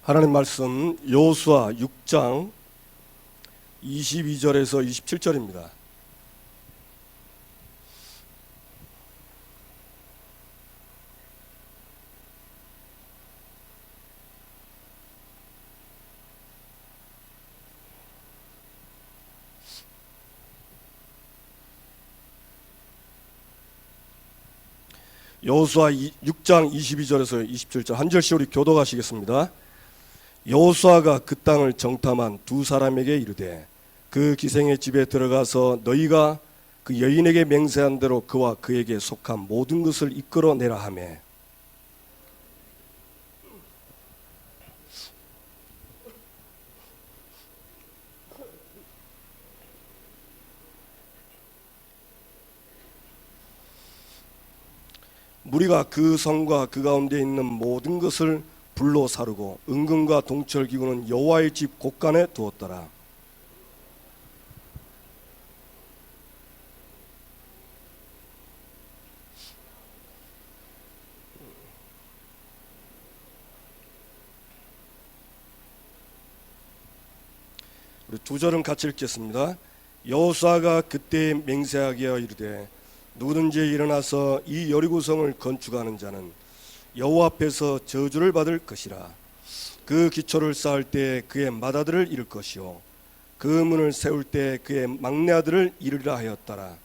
하나님 말씀 여호수아 6장 22절에서 27절입니다. 여호수아 6장 22절에서 27절 한 절씩 우리 교독하시겠습니다. 여호수아가 그 땅을 정탐한 두 사람에게 이르되 그 기생의 집에 들어가서 너희가 그 여인에게 맹세한 대로 그와 그에게 속한 모든 것을 이끌어내라 하매 무리가 그 성과 그 가운데 있는 모든 것을 불로 사르고 은금과 동철 기구는 여호와의 집 곳간에 두었더라. 우리 두 절은 같이 읽겠습니다. 여호수아가 그때 맹세하게 하여 이르되 누구든지 일어나서 이 여리고성을 건축하는 자는 여호와 앞에서 저주를 받을 것이라. 그 기초를 쌓을 때 그의 맏아들을 잃을 것이요 그 문을 세울 때 그의 막내 아들을 잃으리라 하였더라.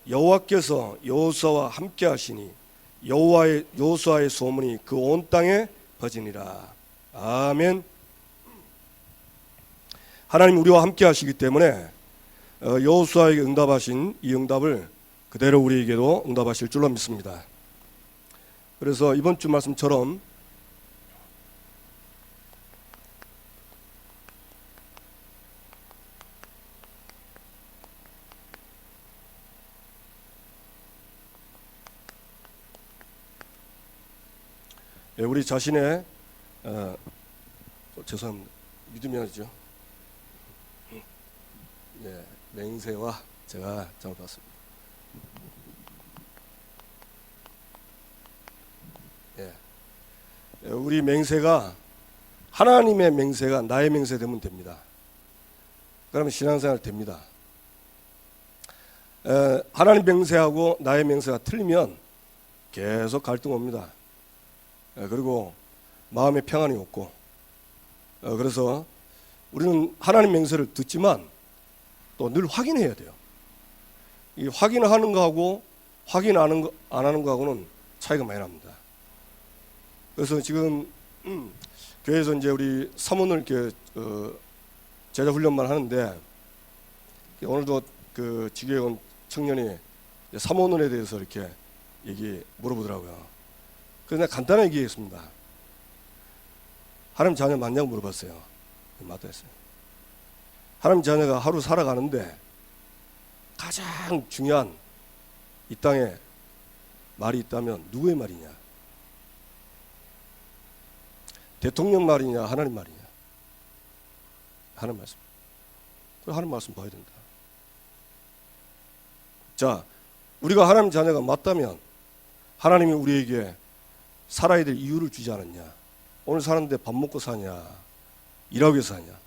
여호와께서 여호수아와 함께 하시니 여호수아의 소문이 그 온 땅에 퍼지니라. 아멘. 하나님 우리와 함께 하시기 때문에 여호수아에게 응답하신 이 응답을 그대로 우리에게도 응답하실 줄로 믿습니다. 그래서 이번 주 말씀처럼 우리 자신의 죄송합니다. 믿음이 아니죠. 맹세와 제가 잘못 봤습니다. 우리 맹세가 하나님의 맹세가 나의 맹세 되면 됩니다. 그러면 신앙생활 됩니다. 하나님 맹세하고 나의 맹세가 틀리면 계속 갈등 옵니다. 그리고 마음에 평안이 없고 그래서 우리는 하나님 맹세를 듣지만 또 늘 확인해야 돼요. 이 확인하는 거하고 확인 안 하는 거하고는 차이가 많이 납니다. 그래서 지금 교회에서 이제 우리 사모를 이렇게 제자 훈련만 하는데 오늘도 그 지교에 온 청년이 사모론에 대해서 이렇게 물어보더라고요. 그래서 내가 간단하게 얘기했습니다. 하나님 자녀 맞냐고 물어봤어요. 맞다 했어요. 하나님 자녀가 하루 살아가는데 가장 중요한 이 땅에 말이 있다면 누구의 말이냐? 대통령 말이냐 하나님 말이냐? 하나님 말씀. 그래 하나님 말씀 봐야 된다. 자, 우리가 하나님 자녀가 맞다면 하나님이 우리에게 살아야 될 이유를 주지 않았냐? 오늘 사는데 밥 먹고 사냐? 일하기 위해서 사냐?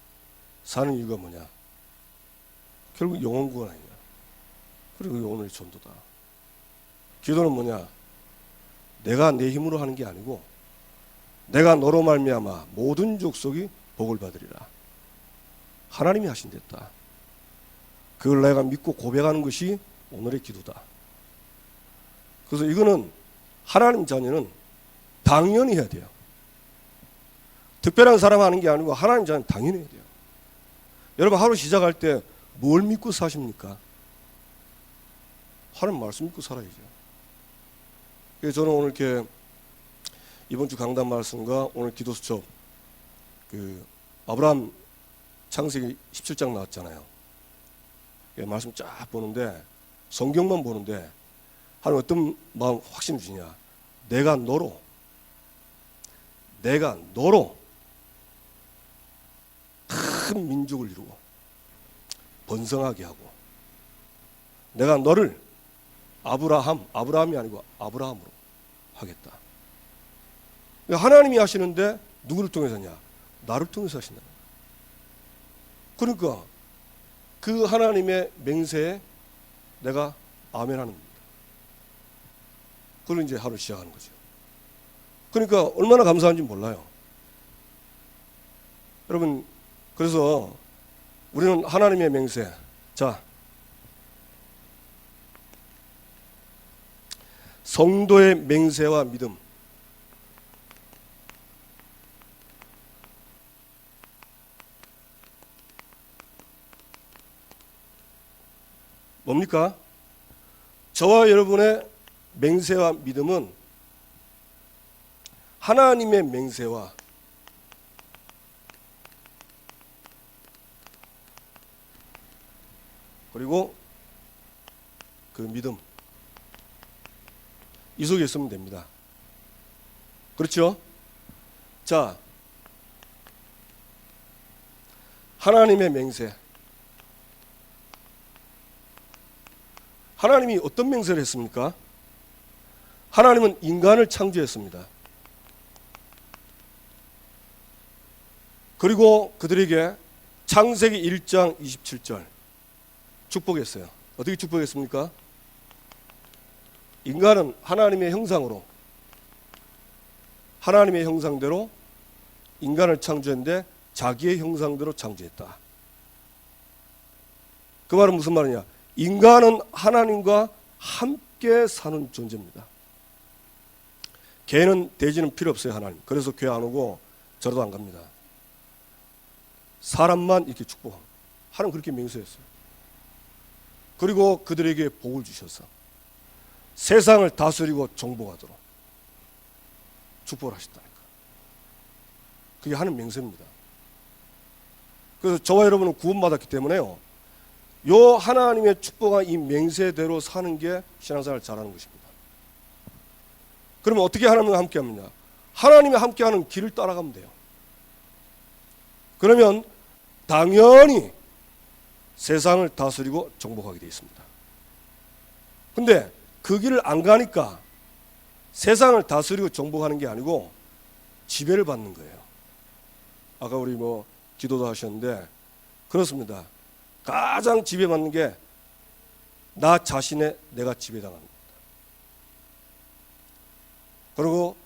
사는 이유가 뭐냐? 결국 영혼 구원 아니냐? 그리고 오늘의 전도다. 기도는 뭐냐? 내가 내 힘으로 하는 게 아니고 내가 너로 말미암아 모든 족속이 복을 받으리라. 하나님이 하신댔다. 그걸 내가 믿고 고백하는 것이 오늘의 기도다. 그래서 이거는 하나님 자녀는 당연히 해야 돼요. 특별한 사람 하는 게 아니고 하나님 자녀는 당연히 해야 돼요. 여러분 하루 시작할 때 뭘 믿고 사십니까? 하나님 말씀 믿고 살아야죠. 그래서 저는 오늘 이렇게 이번 주 강단 말씀과 오늘 기도 수첩 아브라함 창세기 17장 나왔잖아요. 말씀 쫙 보는데 성경만 보는데 하나님 어떤 마음 확신 주시냐? 내가 너로 큰 민족을 이루고 번성하게 하고 내가 너를 아브라함이 아니고 아브라함으로 하겠다. 하나님이 하시는데 누구를 통해서냐? 나를 통해서 하신다는 거예요. 그러니까 그 하나님의 맹세에 내가 아멘하는 겁니다. 그걸 이제 하루 시작하는 거죠. 그러니까 얼마나 감사한지 몰라요. 여러분, 그래서 우리는 하나님의 맹세, 자, 성도의 맹세와 믿음, 뭡니까? 저와 여러분의 맹세와 믿음은 하나님의 맹세와 그리고 그 믿음, 이 속에 있으면 됩니다. 그렇죠? 자, 하나님의 맹세. 하나님이 어떤 맹세를 했습니까? 하나님은 인간을 창조했습니다. 그리고 그들에게 창세기 1장 27절 축복했어요. 어떻게 축복했습니까? 인간은 하나님의 형상으로, 하나님의 형상대로 인간을 창조했는데 자기의 형상대로 창조했다. 그 말은 무슨 말이냐? 인간은 하나님과 함께 사는 존재입니다. 개는 돼지는 필요 없어요. 하나님. 그래서 교회 안 오고 절도 안 갑니다. 사람만 이렇게 축복합니다. 하나님 그렇게 맹세했어요. 그리고 그들에게 복을 주셔서 세상을 다스리고 정복하도록 축복을 하셨다니까. 그게 하나님 맹세입니다. 그래서 저와 여러분은 구원받았기 때문에요, 요 하나님의 축복한 이 맹세대로 사는 게 신앙생활을 잘하는 것입니다. 그러면 어떻게 하나님과 함께 합니까? 하나님과 함께하는 길을 따라가면 돼요. 그러면 당연히 세상을 다스리고 정복하게 되어 있습니다. 근데 그 길을 안 가니까 세상을 다스리고 정복하는 게 아니고 지배를 받는 거예요. 아까 우리 기도도 하셨는데 그렇습니다. 가장 지배받는 게 나 자신의 내가 지배당하는 겁니다. 그리고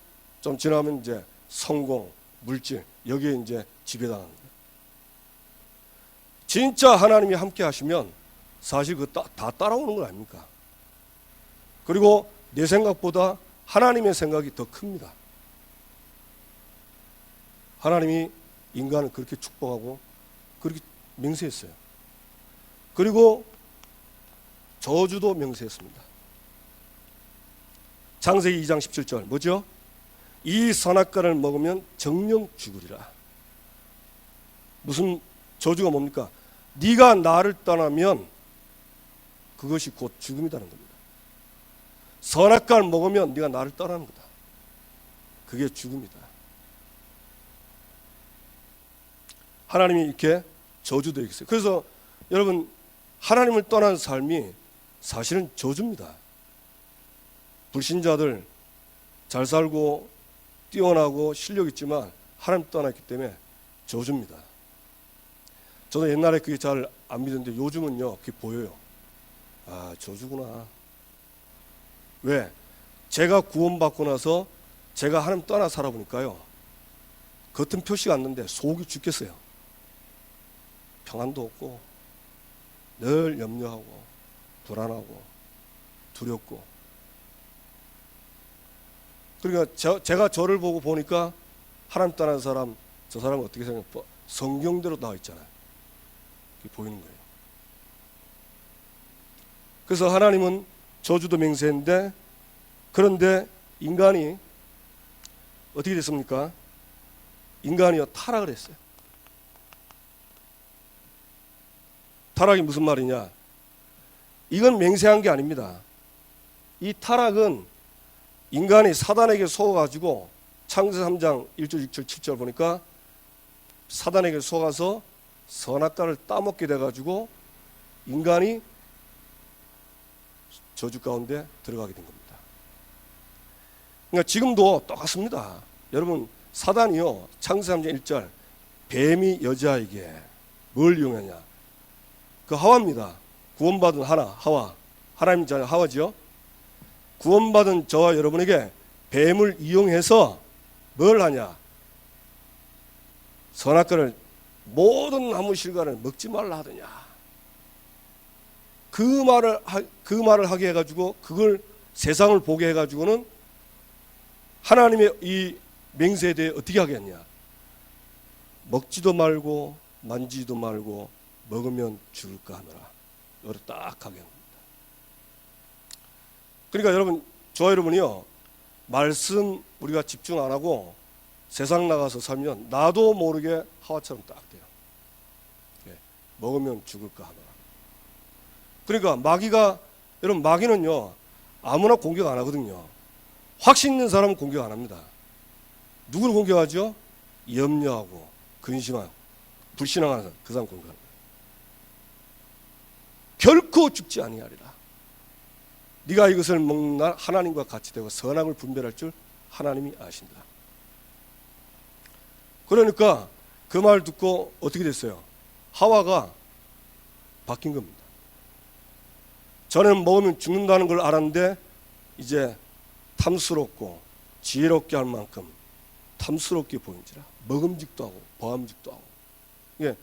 좀 지나면 이제 성공, 물질, 여기에 이제 지배당하는 거예요. 진짜 하나님이 함께 하시면 사실 그거 다 따라오는 거 아닙니까? 그리고 내 생각보다 하나님의 생각이 더 큽니다. 하나님이 인간을 그렇게 축복하고 그렇게 맹세했어요. 그리고 저주도 맹세했습니다. 창세기 2장 17절 뭐죠? 이 선악과를 먹으면 정령 죽으리라. 무슨 저주가 뭡니까? 네가 나를 떠나면 그것이 곧 죽음이라는 겁니다. 선악과를 먹으면 네가 나를 떠나는 거다. 그게 죽음이다. 하나님이 이렇게 저주되어 있어요. 그래서 여러분, 하나님을 떠난 삶이 사실은 저주입니다. 불신자들 잘 살고 뛰어나고 실력 있지만 하나님 떠났기 때문에 저주입니다. 저도 옛날에 그게 잘 안 믿었는데 요즘은요 그게 보여요. 아, 저주구나. 왜? 제가 구원받고 나서 제가 하나님 떠나 살아보니까요, 겉은 표시가 안 나는데 속이 죽겠어요. 평안도 없고 늘 염려하고 불안하고 두렵고. 그러니까 제가 저를 보고 보니까 하나님 떠난 사람, 저 사람은 어떻게 생각해? 성경대로 나와 있잖아요. 그게 보이는 거예요. 그래서 하나님은 저주도 맹세했는데, 그런데 인간이 어떻게 됐습니까? 인간이요 타락을 했어요. 타락이 무슨 말이냐? 이건 맹세한 게 아닙니다. 이 타락은 인간이 사단에게 속아가지고, 창세기 3장 1절, 6절, 7절 보니까 사단에게 속아서 선악과를 따먹게 돼가지고 인간이 저주 가운데 들어가게 된 겁니다. 그러니까 지금도 똑같습니다. 여러분, 사단이요 창세기 3장 1절 뱀이 여자에게 뭘 이용하냐? 그 하와입니다. 구원받은 하와. 하나님 자녀 하와지요. 구원받은 저와 여러분에게 뱀을 이용해서 뭘 하냐? 선악과를 모든 나무 실과를 먹지 말라 하더냐? 그 말을 하게 해가지고 그걸 세상을 보게 해가지고는 하나님의 이 맹세에 대해 어떻게 하겠냐? 먹지도 말고 만지지도 말고 먹으면 죽을까 하느라 이걸 딱 하게 합니다. 그러니까 여러분, 저와 여러분이요, 말씀 우리가 집중 안 하고 세상 나가서 살면 나도 모르게 하와처럼 딱 돼요. 예, 먹으면 죽을까 하느라. 그러니까 여러분, 마귀는요 아무나 공격 안 하거든요. 확신 있는 사람은 공격 안 합니다. 누구를 공격하죠? 염려하고 근심하고 불신앙하는 사람, 그 사람 공격합니다. 결코 죽지 아니하리라. 네가 이것을 먹는 날 하나님과 같이 되고 선악을 분별할 줄 하나님이 아신다. 그러니까 그 말 듣고 어떻게 됐어요? 하와가 바뀐 겁니다. 전에는 먹으면 죽는다는 걸 알았는데 이제 탐스럽고 지혜롭게 할 만큼 탐스럽게 보인지라 먹음직도 하고 보암직도 하고. 예,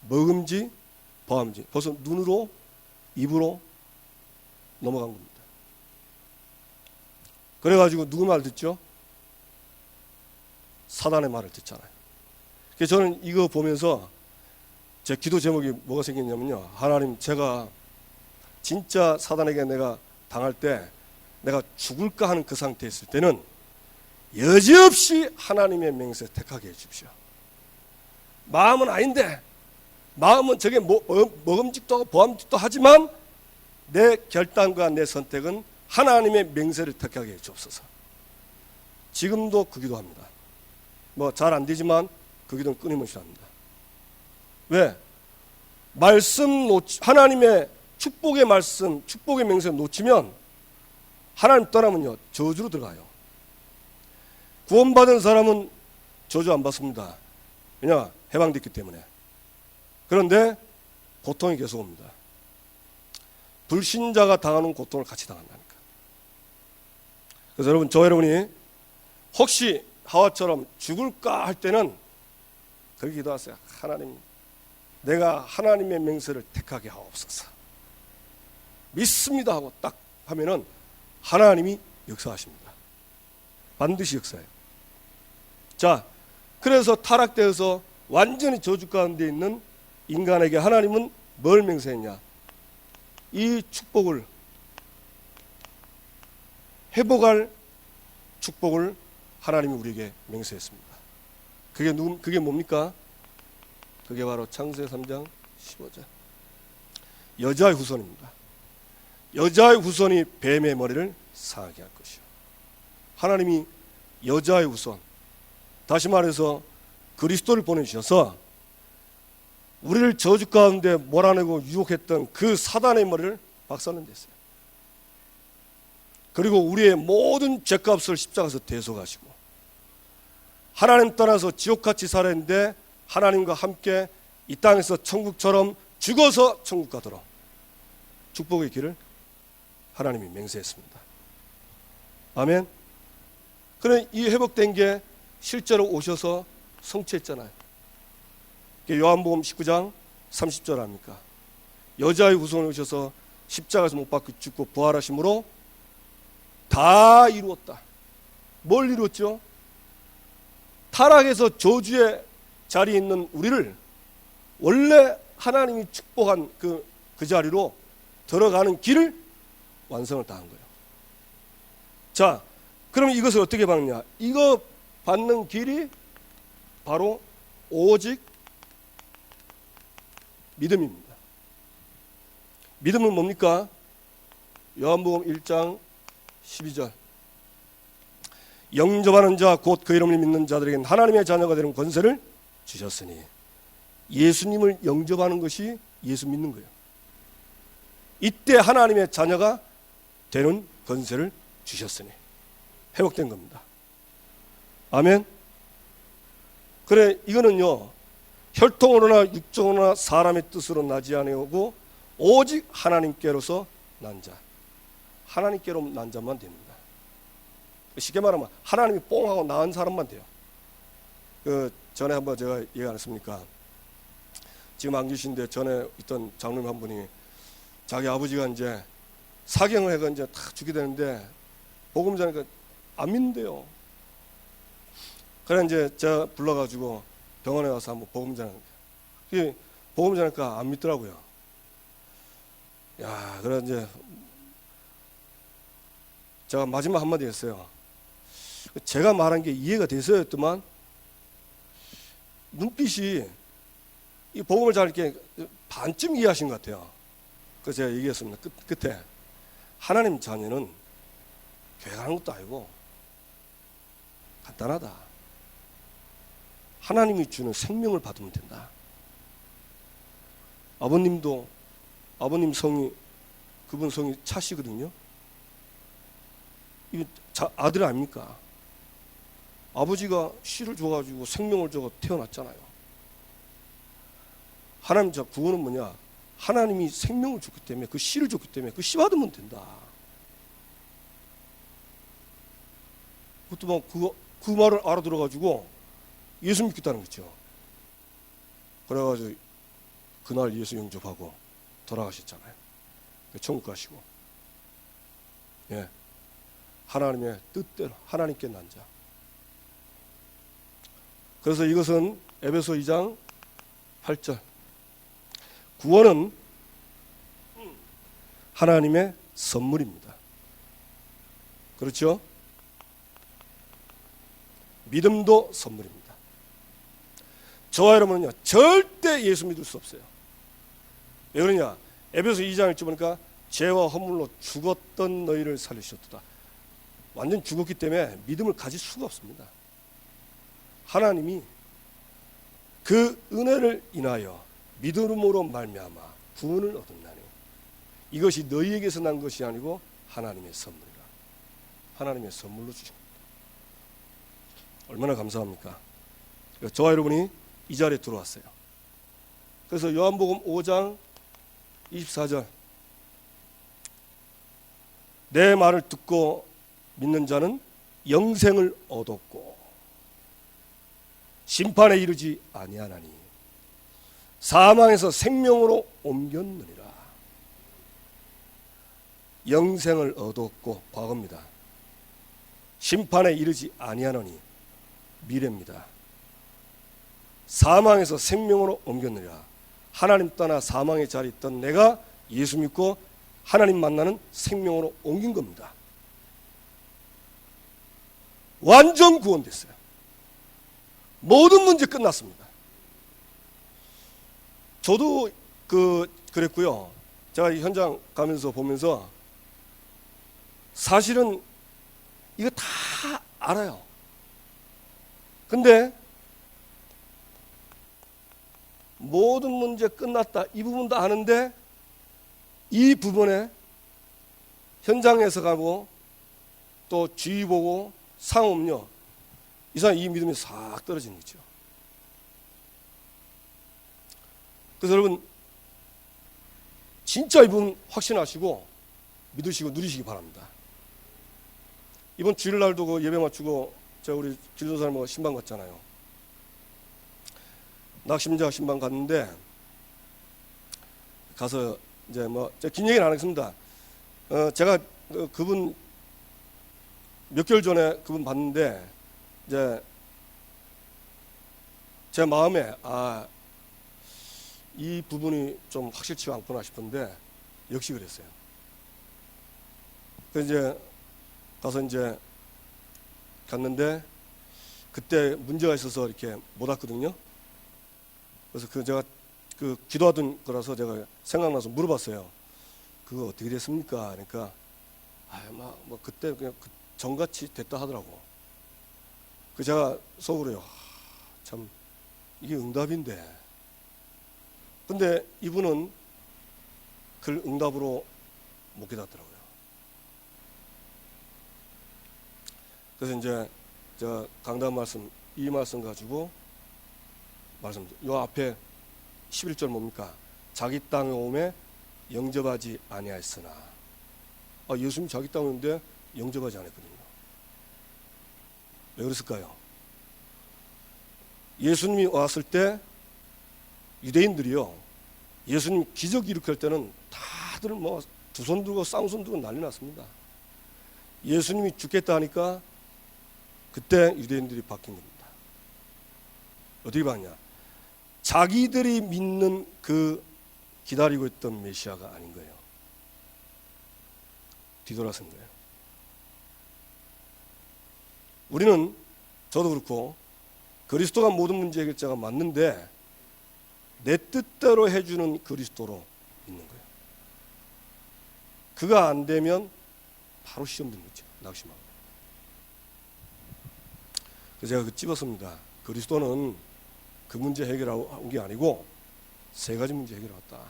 먹음직, 보암직. 벌써 눈으로 입으로 넘어간 겁니다. 그래가지고 누구 말 듣죠? 사단의 말을 듣잖아요. 그래서 저는 이거 보면서 제 기도 제목이 뭐가 생겼냐면요, 하나님, 제가 진짜 사단에게 내가 당할 때 내가 죽을까 하는 그 상태에 있을 때는 여지없이 하나님의 맹세 택하게 해주십시오. 마음은 아닌데, 마음은 저게 먹음직도 하고 보암직도 하지만 내 결단과 내 선택은 하나님의 맹세를 택하게 해주옵소서. 지금도 그 기도합니다. 뭐 잘 안 되지만 그 기도는 끊임없이 합니다. 왜? 하나님의 축복의 말씀, 축복의 맹세를 놓치면 하나님 떠나면요 저주로 들어가요. 구원받은 사람은 저주 안 받습니다. 왜냐? 해방됐기 때문에. 그런데 고통이 계속 옵니다. 불신자가 당하는 고통을 같이 당한다니까. 그래서 여러분, 여러분이 혹시 하와처럼 죽을까 할 때는 그렇게 기도하세요. 하나님, 내가 하나님의 맹세를 택하게 하옵소서. 믿습니다 하고 딱 하면은 하나님이 역사하십니다. 반드시 역사해요. 자, 그래서 타락되어서 완전히 저주 가운데 있는 인간에게 하나님은 뭘 맹세했냐? 이 축복을, 회복할 축복을 하나님이 우리에게 맹세했습니다. 그게 뭡니까? 그게 바로 창세기 3장 15절. 여자의 후손입니다. 여자의 후손이 뱀의 머리를 상하게 할 것이요. 하나님이 여자의 후손, 다시 말해서 그리스도를 보내주셔서 우리를 저주 가운데 몰아내고 유혹했던 그 사단의 머리를 박살낸댔어요. 그리고 우리의 모든 죄값을 십자가에서 대속하시고 하나님 떠나서 지옥같이 살았는데 하나님과 함께 이 땅에서 천국처럼 죽어서 천국 가도록 축복의 길을 하나님이 맹세했습니다. 아멘. 그래, 이 회복된 게 실제로 오셔서 성취했잖아요. 요한복음 19장 30절 아닙니까? 여자의 후손이 오셔서 십자가에서 못 박혀 죽고 부활하심으로 다 이루었다. 뭘 이루었죠? 타락에서 저주의 자리에 있는 우리를 원래 하나님이 축복한 그 자리로 들어가는 길을 완성을 다 한 거예요. 자, 그러면 이것을 어떻게 받느냐? 이거 받는 길이 바로 오직 믿음입니다. 믿음은 뭡니까? 요한복음 1장 12절. 영접하는 자 곧 그 이름을 믿는 자들에게는 하나님의 자녀가 되는 권세를 주셨으니, 예수님을 영접하는 것이 예수 믿는 거예요. 이때 하나님의 자녀가 되는 권세를 주셨으니 회복된 겁니다. 아멘. 그래 이거는요 혈통으로나 육정으로나 사람의 뜻으로 나지 아니하고 오직 하나님께로서 난 자, 하나님께로 난 자만 됩니다. 쉽게 말하면 하나님이 뽕하고 낳은 사람만 돼요. 그 전에 한번 제가 얘기 안 했습니까? 지금 안 계신데 전에 있던 장로님 한 분이 자기 아버지가 이제 사경을 해가 이제 다 죽게 되는데 복음 전하니까 안 믿는데요. 그래 이제 제가 불러가지고 병원에 가서 한번 복음 전하는 거예요. 복음 전하니까 안 믿더라고요. 야, 그래 이제 제가 마지막 한마디 했어요. 제가 말한 게 이해가 돼서였더만 눈빛이 이 복음을 잘 이렇게 반쯤 이해하신 것 같아요. 그래서 제가 얘기했습니다. 끝에 하나님 자녀는 교회 가는 것도 아니고 간단하다. 하나님이 주는 생명을 받으면 된다. 아버님도 아버님 성이 그분 성이 차시거든요. 이거 아들 아닙니까? 아버지가 씨를 줘가지고 생명을 줘서 태어났잖아요. 하나님 자 구원은 뭐냐? 하나님이 생명을 줬기 때문에 그 씨를 줬기 때문에 그 씨 받으면 된다. 그것도 막 그 말을 알아들어가지고 예수 믿겠다는 거죠. 그래가지고 그날 예수 영접하고 돌아가셨잖아요. 천국 가시고. 예. 하나님의 뜻대로 하나님께 난 자. 그래서 이것은 에베소 2장 8절. 구원은 하나님의 선물입니다. 그렇죠? 믿음도 선물입니다. 저와 여러분은요 절대 예수 믿을 수 없어요. 왜 그러냐? 에베소 2장을 보니까 죄와 허물로 죽었던 너희를 살리셨도다. 완전 죽었기 때문에 믿음을 가질 수가 없습니다. 하나님이 그 은혜를 인하여 믿음으로 말미암아 구원을 얻었나니 이것이 너희에게서 난 것이 아니고 하나님의 선물이라. 하나님의 선물로 주신 겁니다. 얼마나 감사합니까? 저와 여러분이 이 자리에 들어왔어요. 그래서 요한복음 5장 24절 내 말을 듣고 믿는 자는 영생을 얻었고 심판에 이르지 아니하나니 사망에서 생명으로 옮겼느니라. 영생을 얻었고 과거입니다. 심판에 이르지 아니하노니 미래입니다. 사망에서 생명으로 옮겼느니라. 하나님 떠나 사망의 자리에 있던 내가 예수 믿고 하나님 만나는 생명으로 옮긴 겁니다. 완전 구원됐어요. 모든 문제 끝났습니다. 저도 그랬고요. 제가 현장 가면서 보면서 사실은 이거 다 알아요. 근데 모든 문제 끝났다 이 부분도 아는데 이 부분에 현장에서 가고 또 주의 보고 상업요 이 사람 이 믿음이 싹 떨어지는 거죠. 그래서 여러분 진짜 이분 확신하시고 믿으시고 누리시기 바랍니다. 이번 주일날도 그 예배 마치고 제가 우리 길도사님하고 신방 갔잖아요. 낙심자 신방 갔는데 가서 이제 뭐 긴 얘기는 안 하겠습니다. 제가 그분 몇 개월 전에 그분 봤는데 이제 제 마음에 이 부분이 좀 확실치가 않구나 싶은데 역시 그랬어요. 그래서 이제 가서 이제 갔는데 그때 문제가 있어서 이렇게 못 왔거든요. 그래서 제가 기도하던 거라서 제가 생각나서 물어봤어요. 그거 어떻게 됐습니까? 그러니까 뭐 그때 그냥 정같이 됐다 하더라고. 그 제가 속으로요. 참 이게 응답인데. 근데 이분은 그걸 응답으로 못 깨닫더라고요. 그래서 이제 제가 강단 말씀 이 말씀 가지고 말씀드립니다. 요 앞에 11절 뭡니까? 자기 땅에 오매 영접하지 아니하였으나. 예수님이 자기 땅에 오는데 영접하지 않았거든요. 왜 그랬을까요? 예수님이 왔을 때 유대인들이요, 예수님 기적 일으킬 때는 다들 뭐 두 손 들고 쌍손 들고 난리 났습니다. 예수님이 죽겠다 하니까 그때 유대인들이 바뀐 겁니다. 어떻게 봤냐? 자기들이 믿는 그 기다리고 있던 메시아가 아닌 거예요. 뒤돌아선 거예요. 우리는, 저도 그렇고, 그리스도가 모든 문제 해결자가 맞는데 내 뜻대로 해주는 그리스도로 믿는 거예요. 그가 안 되면 바로 시험 드는 거죠. 낙심하고. 그래서 제가 찝었습니다. 그리스도는 그 문제 해결하고 온 게 아니고 세 가지 문제 해결해 왔다.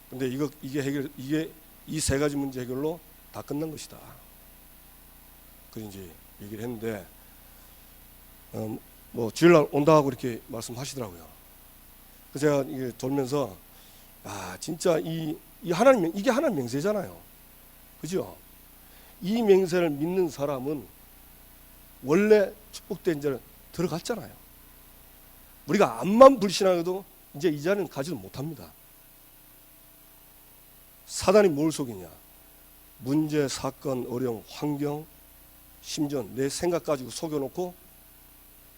근데 이게 이 세 가지 문제 해결로 다 끝난 것이다. 그런 이제 얘기를 했는데, 뭐 주일날 온다 하고 이렇게 말씀하시더라고요. 그래서 제가 이게 돌면서, 진짜 이 하나님, 이게 하나님 맹세잖아요. 그죠? 이 맹세를 믿는 사람은 원래 축복된 자를 들어갔잖아요. 우리가 암만 불신하여도 이제 이 자리는 가지도 못합니다. 사단이 뭘 속이냐? 문제, 사건, 어려움, 환경, 심지어 내 생각 가지고 속여놓고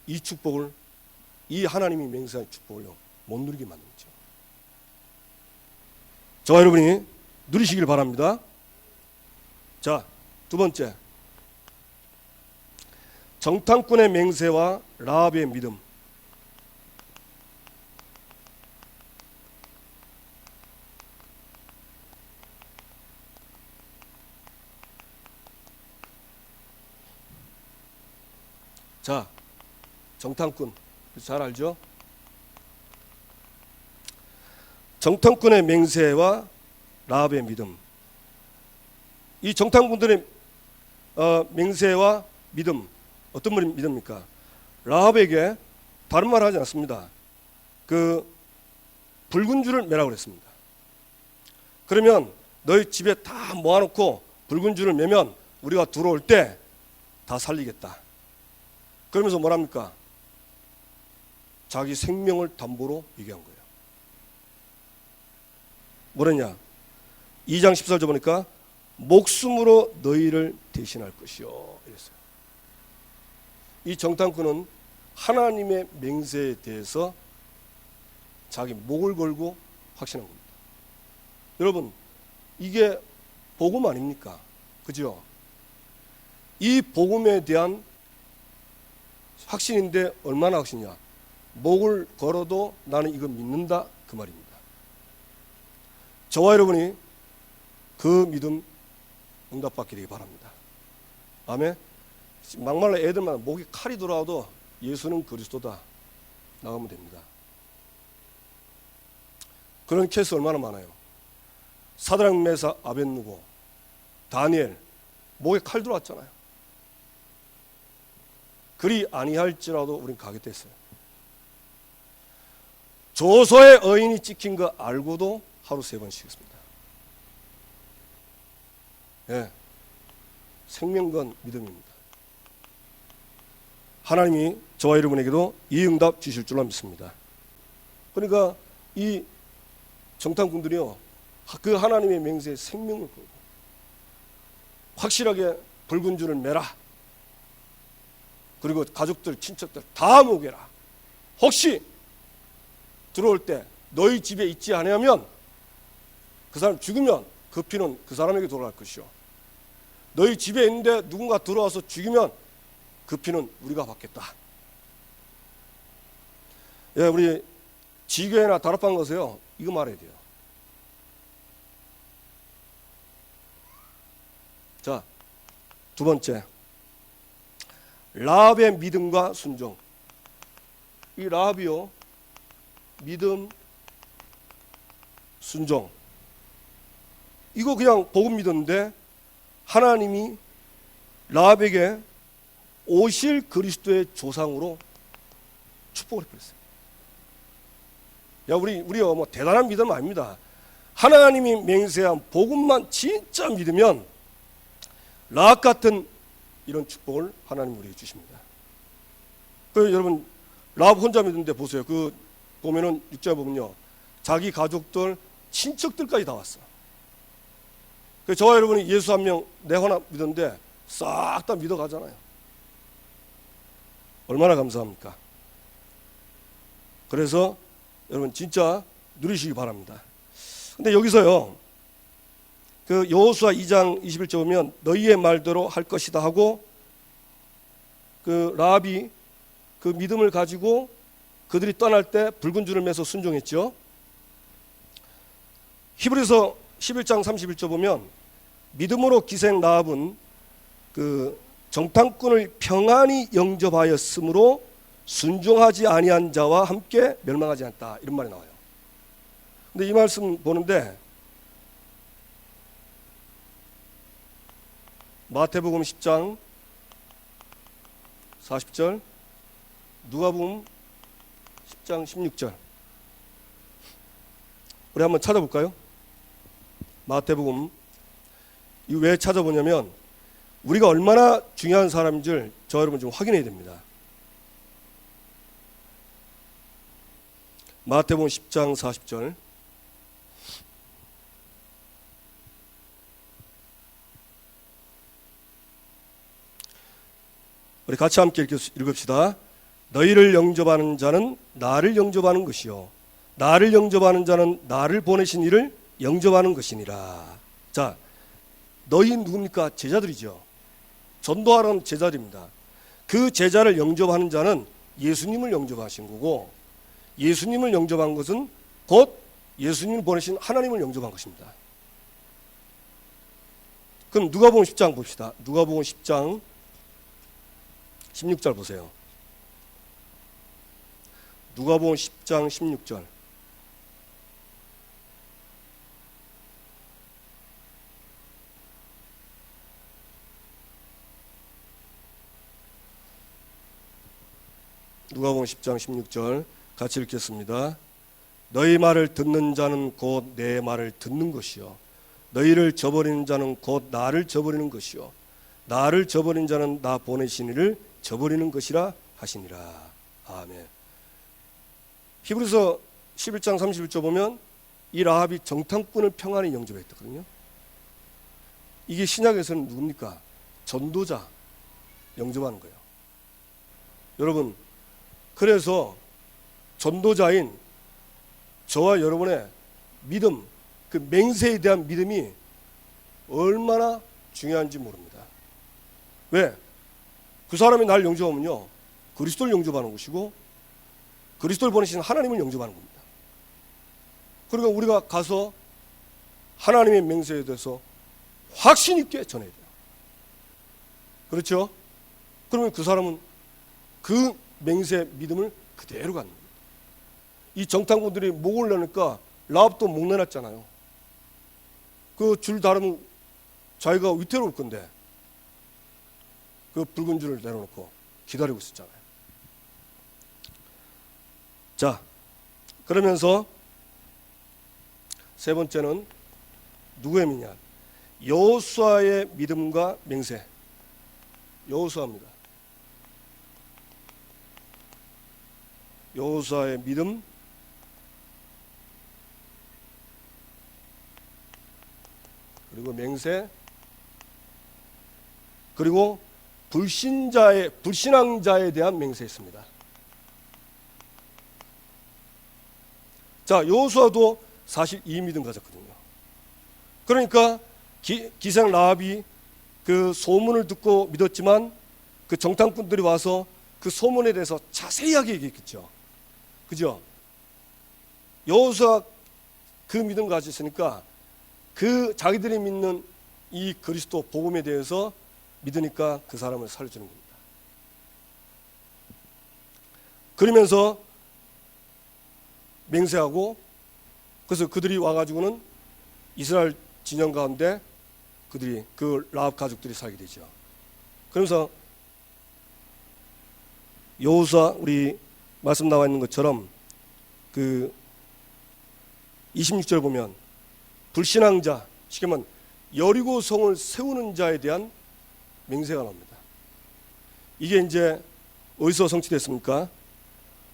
이 축복을, 이 하나님이 맹세한 축복을 못 누리게 만든 거죠. 저와 여러분이 누리시길 바랍니다. 자, 두 번째, 정탐꾼의 맹세와 라합의 믿음. 자, 정탐꾼 잘 알죠? 정탐꾼의 맹세와 라합의 믿음. 이 정탐꾼들의 맹세와 믿음, 어떤 분이 믿습니까? 라합에게 다른 말 하지 않습니다. 그 붉은 줄을 매라고 그랬습니다. 그러면 너희 집에 다 모아놓고 붉은 줄을 매면 우리가 들어올 때 다 살리겠다. 그러면서 뭐랍니까? 자기 생명을 담보로 얘기한 거예요. 뭐랬냐? 2장 14절 보니까 목숨으로 너희를 대신할 것이요 이랬어요. 이 정탐꾼은 하나님의 맹세에 대해서 자기 목을 걸고 확신한 겁니다. 여러분, 이게 복음 아닙니까? 그죠? 이 복음에 대한 확신인데 얼마나 확신이냐? 목을 걸어도 나는 이거 믿는다, 그 말입니다. 저와 여러분이 그 믿음 응답받게 되기 바랍니다. 아멘. 막말로 애들만 목에 칼이 돌아와도 예수는 그리스도다 나가면 됩니다. 그런 케이스 얼마나 많아요. 사드락, 메삭, 아벳느고, 다니엘 목에 칼 들어왔잖아요. 그리 아니할지라도 우린 가겠다 했어요. 조서의 어인이 찍힌 거 알고도 하루 3번씩 했습니다. 예, 생명건 믿음입니다. 하나님이 저와 여러분에게도 이 응답 주실 줄로 믿습니다. 그러니까 이 정탐꾼들이요, 그 하나님의 맹세에 생명을 걸고 확실하게 붉은 줄을 매라. 그리고 가족들, 친척들 다 모으게라. 혹시 들어올 때 너희 집에 있지 않으면 그 사람 죽으면 그 피는 그 사람에게 돌아갈 것이요, 너희 집에 있는데 누군가 들어와서 죽이면 그 피는 우리가 받겠다. 예, 우리 지교회나 다락방 가서요 이거 말해야 돼요. 자, 두 번째, 라합의 믿음과 순종. 이 라합이요, 믿음, 순종, 이거 그냥 복음 믿었는데 하나님이 라합에게 오실 그리스도의 조상으로 축복을 했어요. 야, 우리가 뭐 대단한 믿음 아닙니다. 하나님이 맹세한 복음만 진짜 믿으면 라합 같은 이런 축복을 하나님 우리에게 주십니다. 그 여러분 라합 혼자 믿는데 보세요. 그 보면은 6절 보면요, 자기 가족들, 친척들까지 다 왔어. 그 저와 여러분이 예수 한 명 내 하나 믿었는데 싹 다 믿어가잖아요. 얼마나 감사합니까? 그래서 여러분 진짜 누리시기 바랍니다. 근데 여기서요, 그 여호수아 2장 21절 보면 너희의 말대로 할 것이다 하고, 그 라합이 그 믿음을 가지고 그들이 떠날 때 붉은 줄을 매서 순종했죠. 히브리서 11장 31절 보면 믿음으로 기생 라합은 그 정탐꾼을 평안히 영접하였으므로 순종하지 아니한 자와 함께 멸망하지 않았다, 이런 말이 나와요. 근데 이 말씀 보는데 마태복음 10장 40절, 누가복음 10장 16절, 우리 한번 찾아볼까요? 마태복음, 이 왜 찾아보냐면 우리가 얼마나 중요한 사람인지 저 여러분 좀 확인해야 됩니다. 마태복음 10장 40절, 우리 같이 함께 읽읍시다. 너희를 영접하는 자는 나를 영접하는 것이요, 나를 영접하는 자는 나를 보내신 이를 영접하는 것이니라. 자, 너희 누굽니까? 제자들이죠. 전도하라는 제자들입니다. 그 제자를 영접하는 자는 예수님을 영접하신 거고, 예수님을 영접한 것은 곧 예수님을 보내신 하나님을 영접한 것입니다. 그럼 누가복음 10장 봅시다. 누가복음 10장 16절 보세요. 누가복음 10장 16절. 누가복음 10장 16절 같이 읽겠습니다. 너희 말을 듣는 자는 곧 내 말을 듣는 것이요, 너희를 저버리는 자는 곧 나를 저버리는 것이요, 나를 저버린 자는 나 보내신 이를 저버리는 것이라 하시니라. 아멘. 히브리서 11장 31절 보면 이 라합이 정탐꾼을 평안히 영접했거든요. 이게 신약에서는 누굽니까? 전도자 영접하는 거예요. 여러분, 그래서 전도자인 저와 여러분의 믿음, 그 맹세에 대한 믿음이 얼마나 중요한지 모릅니다. 왜? 그 사람이 날 영접하면요, 그리스도를 영접하는 것이고 그리스도를 보내신 하나님을 영접하는 겁니다. 그러니까 우리가 가서 하나님의 맹세에 대해서 확신 있게 전해야 돼요. 그렇죠? 그러면 그 사람은 그 맹세 믿음을 그대로 갖는 겁니다. 이 정탐꾼들이 목을 내니까 라합도 목 내놨잖아요. 그 줄 다르면 자기가 위태로울 건데 그 붉은 줄을 내려놓고 기다리고 있었잖아요. 자, 그러면서 세 번째는 누구의 믿냐? 여호수아의 믿음과 맹세. 여호수아입니다. 여호수아의 믿음, 그리고 맹세, 그리고 불신앙자에 대한 맹세였습니다. 자, 여호수아도 사실 이 믿음 가졌거든요. 그러니까 기생 라합이 그 소문을 듣고 믿었지만 그 정탐꾼들이 와서 그 소문에 대해서 자세하게 얘기했겠죠. 그죠? 여호수아 그 믿음 가졌으니까 그 자기들이 믿는 이 그리스도 복음에 대해서 믿으니까 그 사람을 살려주는 겁니다. 그러면서 맹세하고, 그래서 그들이 와가지고는 이스라엘 진영 가운데 그들이 그 라합 가족들이 살게 되죠. 그러면서 여호수아 우리 말씀 나와 있는 것처럼 그 26절 보면 불신앙자, 쉽게 말하면 여리고성을 세우는 자에 대한 맹세가 나옵니다. 이게 이제 어디서 성취됐습니까?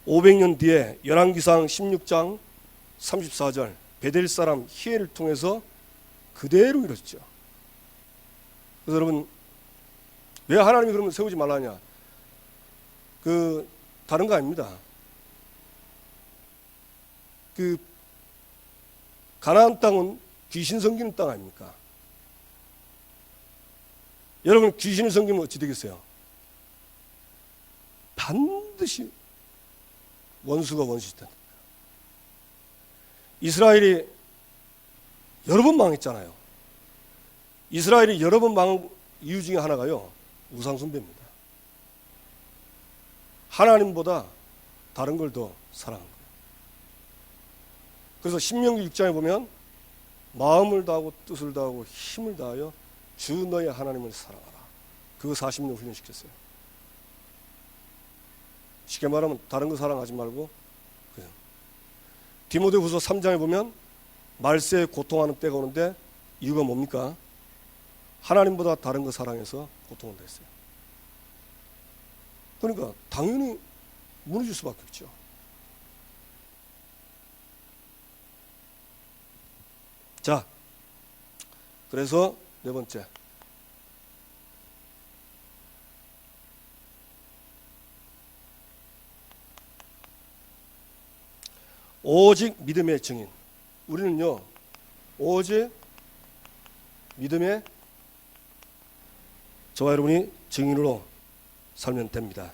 500년 뒤에 열왕기상 16장 34절 베델 사람 히엘을 통해서 그대로 이루어졌죠. 그래서 여러분, 왜 하나님이 그러면 세우지 말라냐? 다른 거 아닙니다. 가나안 땅은 귀신 섬기는 땅 아닙니까? 여러분, 귀신을 섬기면 어찌 되겠어요? 반드시 원수가 원수시다. 이스라엘이 여러 번 망했잖아요. 이스라엘이 여러 번 망한 이유 중에 하나가요, 우상 숭배입니다. 하나님보다 다른 걸 더 사랑한 거예요. 그래서 신명기 6장에 보면 마음을 다하고 뜻을 다하고 힘을 다하여 주 너의 하나님을 사랑하라. 그거 40년 훈련시켰어요. 쉽게 말하면 다른 거 사랑하지 말고 그냥. 디모데후서 3장에 보면 말세에 고통하는 때가 오는데 이유가 뭡니까? 하나님보다 다른 거 사랑해서 고통한다 했어요. 그러니까 당연히 무너질 수밖에 없죠. 자, 그래서 네 번째, 오직 믿음의 증인. 우리는요, 오직 믿음의 저와 여러분이 증인으로 살면 됩니다.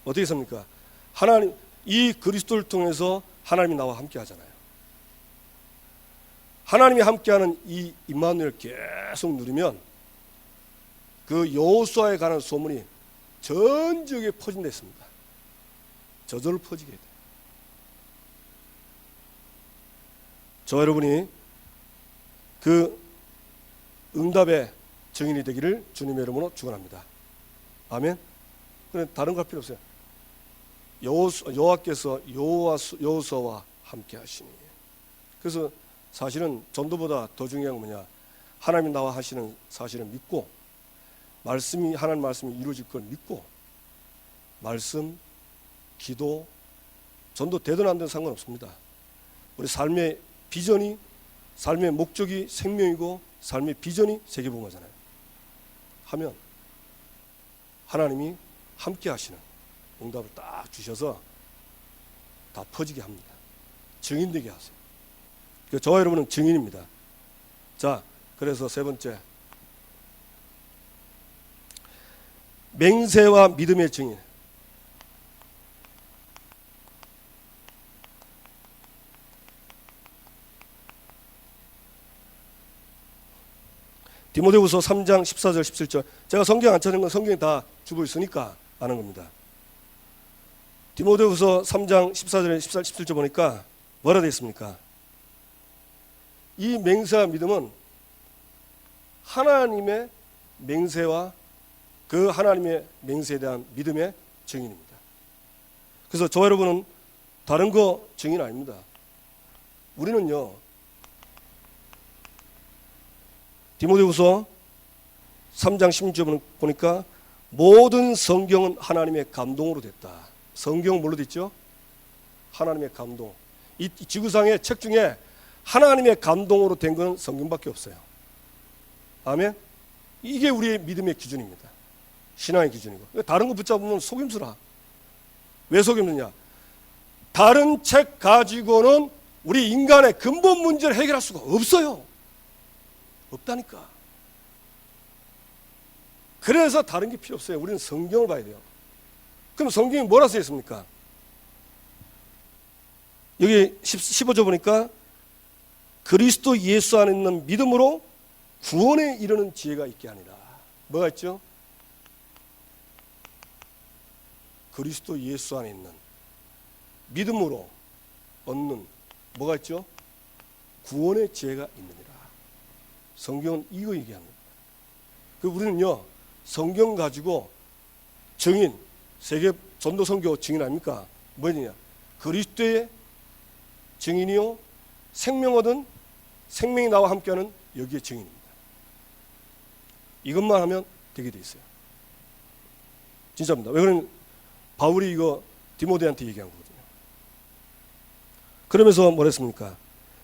어떻게 삽니까? 하나님, 이 그리스도를 통해서 하나님이 나와 함께 하잖아요. 하나님이 함께하는 이 임마누엘 계속 누리면 그 여호수아에 관한 소문이 전 지역에 퍼진다 했습니다. 저절로 퍼지게 돼요. 저 여러분이 그 응답의 증인이 되기를 주님의 이름으로 축원합니다. 아멘. 그래, 다른 거 할 필요 없어요. 여호와께서 여호수아와 함께 하시니. 그래서 사실은 전도보다 더 중요한 건 뭐냐? 하나님이 나와 하시는 사실을 믿고, 말씀이, 하나님 말씀이 이루어질 걸 믿고, 말씀, 기도, 전도 되든 안 되든 상관없습니다. 우리 삶의 비전이, 삶의 목적이 생명이고 삶의 비전이 세계복음화잖아요. 하면 하나님이 함께 하시는 응답을 딱 주셔서 다 퍼지게 합니다. 증인되게 하세요. 저와 여러분은 증인입니다. 자, 그래서 세 번째, 맹세와 믿음의 증인. 디모데후서 3장 14절 17절. 제가 성경 안 찾은 건 성경에 다 주고 있으니까 아는 겁니다. 디모데후서 3장 14절에 17절 보니까 뭐라 되어 있습니까? 이 맹세와 믿음은 하나님의 맹세와 그 하나님의 맹세에 대한 믿음의 증인입니다. 그래서 저 여러분은 다른 거 증인 아닙니다. 우리는요, 디모데후서 3장 16절 보니까 모든 성경은 하나님의 감동으로 됐다. 성경은 뭘로 됐죠? 하나님의 감동. 이 지구상의 책 중에 하나님의 감동으로 된 건 성경밖에 없어요. 아멘? 이게 우리의 믿음의 기준입니다. 신앙의 기준이고. 다른 거 붙잡으면 속임수라. 왜 속임수냐? 다른 책 가지고는 우리 인간의 근본 문제를 해결할 수가 없어요. 없다니까. 그래서 다른 게 필요 없어요. 우리는 성경을 봐야 돼요. 그럼 성경이 뭐라 써 있습니까? 여기 15절 보니까 그리스도 예수 안에 있는 믿음으로 구원에 이르는 지혜가 있게 하니라. 뭐가 있죠? 그리스도 예수 안에 있는 믿음으로 얻는 뭐가 있죠? 구원의 지혜가 있느니라. 성경은 이거 얘기합니다. 그 우리는요, 성경 가지고 증인, 세계 전도 선교 증인 아닙니까? 뭐냐? 그리스도의 증인이요, 생명 얻은 생명이 나와 함께하는 여기에 증인입니다. 이것만 하면 되게 돼 있어요. 진짜입니다. 왜 그러면 바울이 이거 디모데한테 얘기한 거거든요. 그러면서 뭐랬습니까?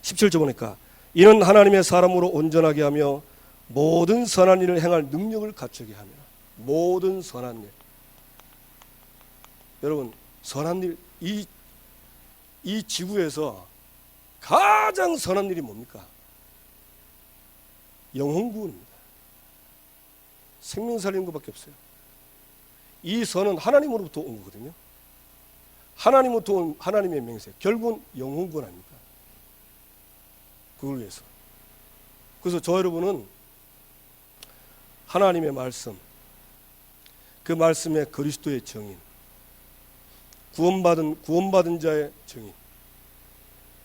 17절 보니까 이는 하나님의 사람으로 온전하게 하며 모든 선한 일을 행할 능력을 갖추게 하며. 모든 선한 일. 여러분, 선한 일, 이 지구에서 가장 선한 일이 뭡니까? 영혼 구원입니다. 생명 살리는 것밖에 없어요. 이 선은 하나님으로부터 온 거거든요. 하나님으로부터 온 하나님의 맹세. 결국은 영혼 구원 아닙니까? 그걸 위해서. 그래서 저 여러분은 하나님의 말씀, 그 말씀의 그리스도의 증인, 구원받은 자의 증인,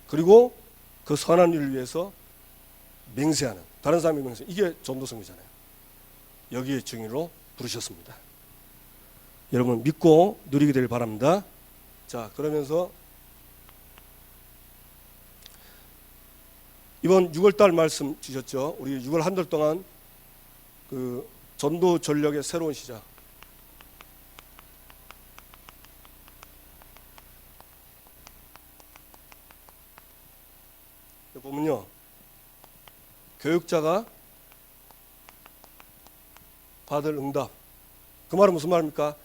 그리고 그 선한 일을 위해서 맹세하는, 다른 사람의 맹세, 이게 전도성이잖아요. 여기에 증인으로 부르셨습니다. 여러분 믿고 누리게 되길 바랍니다. 자, 그러면서 이번 6월달 말씀 주셨죠. 우리 6월 한 달 동안 그 전도 전력의 새로운 시작. 보면요, 교육자가 받을 응답. 그 말은 무슨 말입니까?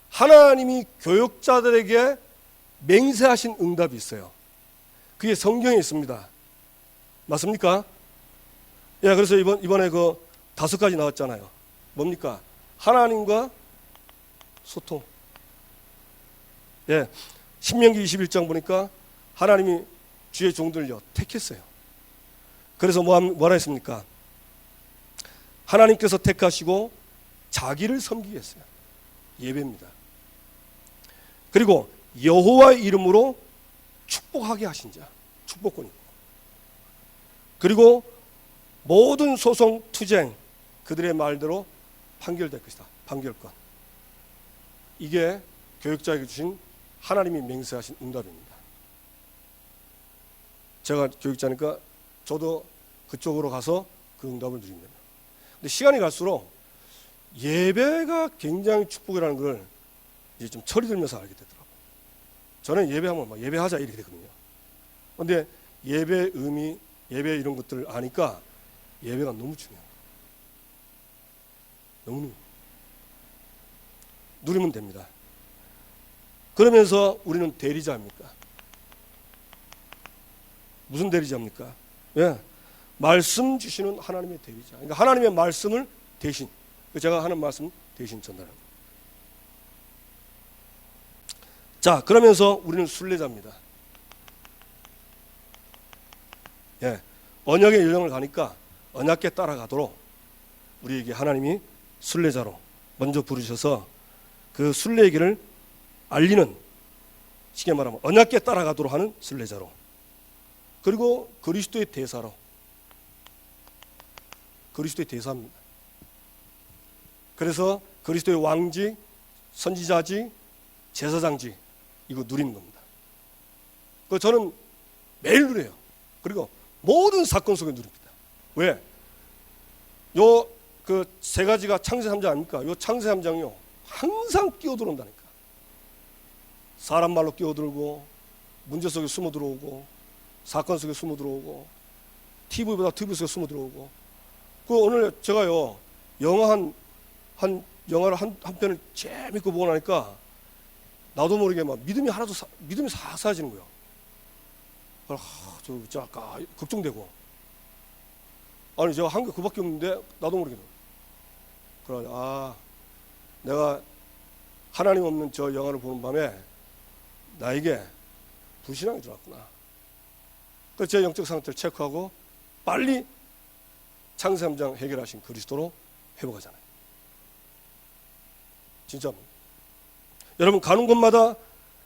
하나님이 교육자들에게 맹세하신 응답이 있어요. 그게 성경에 있습니다. 맞습니까? 예, 그래서 이번에 그 5가지 나왔잖아요. 뭡니까? 하나님과 소통. 예, 신명기 21장 보니까 하나님이 주의 종들을요 택했어요. 그래서 뭐라 했습니까? 하나님께서 택하시고 자기를 섬기게 했어요. 예배입니다. 그리고 여호와의 이름으로 축복하게 하신 자, 축복권이고, 그리고 모든 소송, 투쟁 그들의 말대로 판결될 것이다. 판결권. 이게 교육자에게 주신 하나님이 맹세하신 응답입니다. 제가 교육자니까 저도 그쪽으로 가서 그 응답을 드립니다. 근데 시간이 갈수록 예배가 굉장히 축복이라는 걸 이제 좀 철이 들면서 알게 되더라고요. 저는 예배하면 막 예배하자 이렇게 되거든요. 근데 예배 의미, 예배 이런 것들을 아니까 예배가 너무 중요해요. 너무 누리면 됩니다. 그러면서 우리는 대리자입니까? 무슨 대리자입니까? 예, 말씀 주시는 하나님의 대리자. 그러니까 하나님의 말씀을 대신, 제가 하는 말씀 대신 전달합니다. 자, 그러면서 우리는 순례자입니다. 예, 언약의 여정을 가니까 언약께 따라가도록 우리에게 하나님이 순례자로 먼저 부르셔서 그 순례의 길을 알리는, 쉽게 말하면 언약께 따라가도록 하는 순례자로, 그리고 그리스도의 대사로, 그리스도의 대사입니다. 그래서 그리스도의 왕직, 선지자직, 제사장직 이거 누리는 겁니다. 그 저는 매일 누려요. 그리고 모든 사건 속에 누립니다. 왜? 요 그 3가지가 창세 3장 아닙니까? 요 창세 3장이요 항상 끼어들어온다니까. 사람 말로 끼어들고, 문제 속에 숨어 들어오고, 사건 속에 숨어 들어오고, TV보다 TV 속에 숨어 들어오고. 그 오늘 제가요 영화를 한 편을 재밌고 보고 나니까 나도 모르게 막 믿음이 싹 사라지는 거예요. 저 아까 걱정되고, 아니 제가 한 게 그밖에 없는데 나도 모르게 그래, 내가 하나님 없는 저 영화를 보는 밤에 나에게 불신앙이 들어왔구나. 그래서 제 영적 상태를 체크하고 빨리 창세 3장 해결하신 그리스도로 회복하잖아요. 진짜입니다. 여러분 가는 곳마다